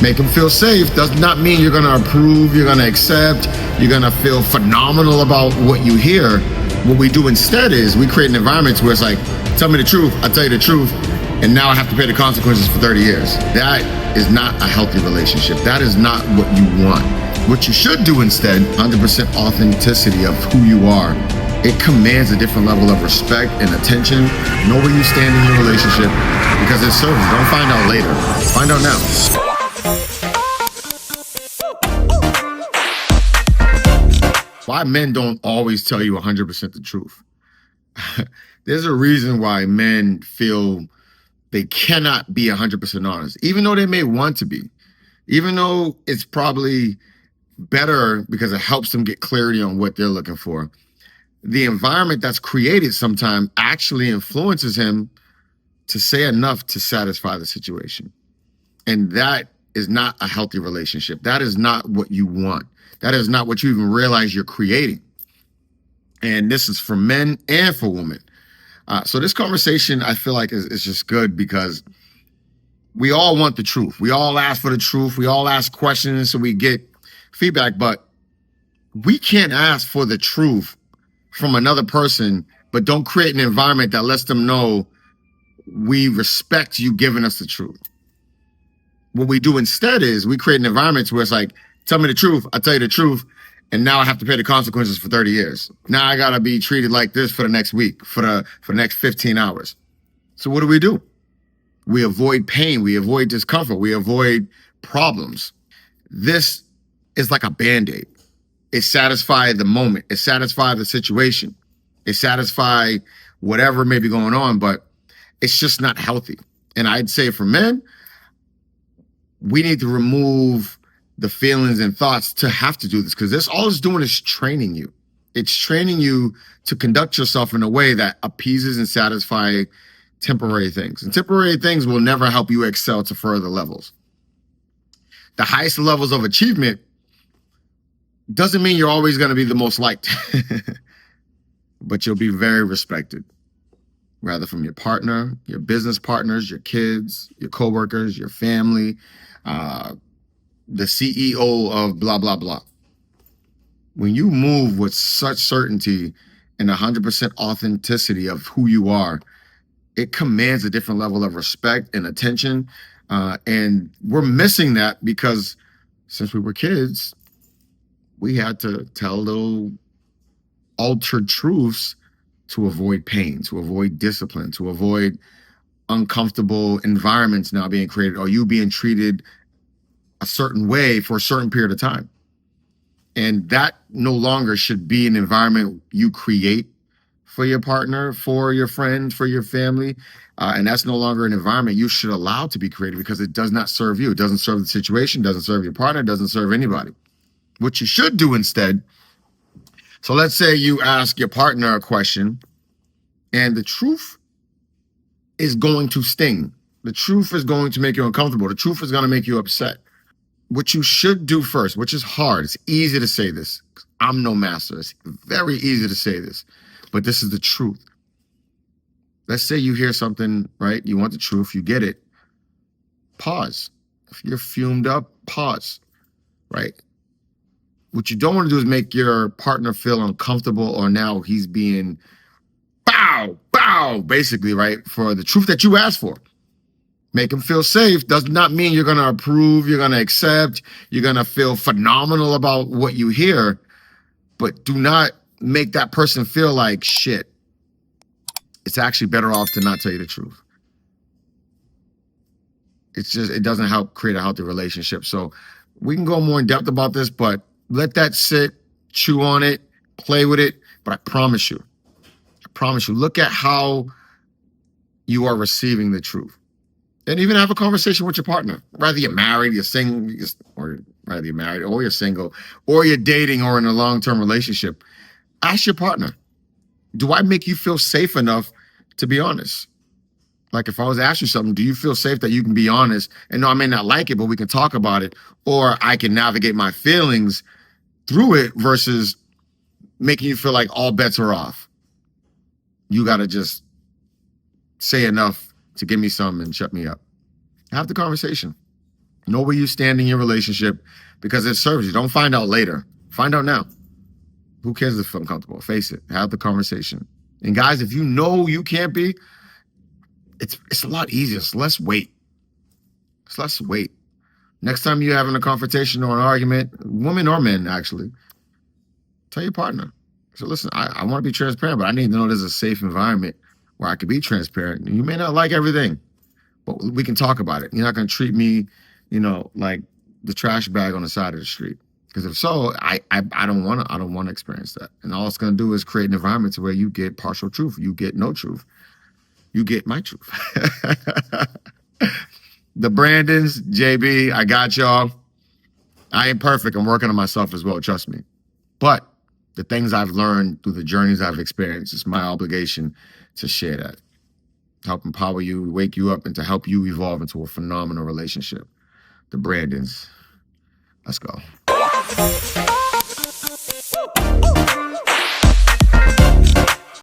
Make them feel safe does not mean you're going to approve, you're going to accept, you're going to feel phenomenal about what you hear. What we do instead is we create an environment where it's like, tell me the truth, I tell you the truth, and now I have to pay the consequences for 30 years. That is not a healthy relationship. That is not what you want. What you should do instead, 100% authenticity of who you are. It commands a different level of respect and attention. Know where you stand in your relationship because it serves. Don't find out later. Find out now. Why men don't always tell you 100% the truth. There's a reason why men feel they cannot be 100% honest, even though they may want to be, even though it's probably better because it helps them get clarity on what they're looking for. The environment that's created sometimes actually influences him to say enough to satisfy the situation. And that is not a healthy relationship. That is not what you want. That is not what you even realize you're creating. And this is for men and for women. So this conversation, I feel like, is just good because we all want the truth. We all ask for the truth. We all ask questions so we get feedback. But we can't ask for the truth from another person, but don't create an environment that lets them know we respect you giving us the truth. What we do instead is we create an environment where it's like, tell me the truth, I tell you the truth, and now I have to pay the consequences for 30 years. Now I gotta be treated like this for the next week, for the next 15 hours. So what do? We avoid pain, we avoid discomfort, we avoid problems. This is like a Band-Aid. It satisfies the moment, it satisfies the situation, it satisfies whatever may be going on, but it's just not healthy. And I'd say for men, we need to remove the feelings and thoughts to have to do this, because this all it's doing is training you. It's training you to conduct yourself in a way that appeases and satisfies temporary things. And temporary things will never help you excel to further levels. The highest levels of achievement doesn't mean you're always going to be the most liked, but you'll be very respected, rather from your partner, your business partners, your kids, your coworkers, your family, the CEO of blah, blah, blah. When you move with such certainty and 100% authenticity of who you are, it commands a different level of respect and attention. And we're missing that because since we were kids, we had to tell little altered truths to avoid pain, to avoid discipline, to avoid uncomfortable environments now being created, or you being treated a certain way for a certain period of time. And that no longer should be an environment you create for your partner, for your friend, for your family. And that's no longer an environment you should allow to be created because it does not serve you. It doesn't serve the situation, doesn't serve your partner, doesn't serve anybody. What you should do instead, so let's say you ask your partner a question and the truth is going to sting. The truth is going to make you uncomfortable. The truth is going to make you upset. What you should do first, which is hard, it's easy to say this. I'm no master. It's very easy to say this, but this is the truth. Let's say you hear something, right? You want the truth, you get it. Pause. If you're fumed up, pause, right? What you don't want to do is make your partner feel uncomfortable, or now he's being bow, basically, right? For the truth that you asked for. Make him feel safe does not mean you're going to approve, you're going to accept, you're going to feel phenomenal about what you hear, but do not make that person feel like shit. It's actually better off to not tell you the truth. It's just, it doesn't help create a healthy relationship. So we can go more in depth about this, but let that sit, chew on it, play with it. But I promise you, look at how you are receiving the truth. And even have a conversation with your partner. Whether you're married, you're single, or whether you're married or you're single, or you're dating or in a long-term relationship. Ask your partner, do I make you feel safe enough to be honest? Like if I was to ask you something, do you feel safe that you can be honest? And no, I may not like it, but we can talk about it. Or I can navigate my feelings through it versus making you feel like all bets are off. You got to just say enough to give me some and shut me up. Have the conversation. Know where you stand in your relationship because it serves you. Don't find out later. Find out now. Who cares if I'm comfortable? Face it. Have the conversation. And guys, if you know you can't be, it's a lot easier. It's less weight. It's less weight. Next time you're having a confrontation or an argument, women or men actually, tell your partner. So listen, I want to be transparent, but I need to know there's a safe environment where I can be transparent. You may not like everything, but we can talk about it. You're not going to treat me, like the trash bag on the side of the street. Because if so, I don't want to experience that. And all it's going to do is create an environment to where you get partial truth. You get no truth. You get my truth. The Brandons, JB, I got y'all. I ain't perfect. I'm working on myself as well. Trust me. But the things I've learned through the journeys I've experienced, it's my obligation to share that. Help empower you, wake you up, and to help you evolve into a phenomenal relationship. The Brandons. Let's go.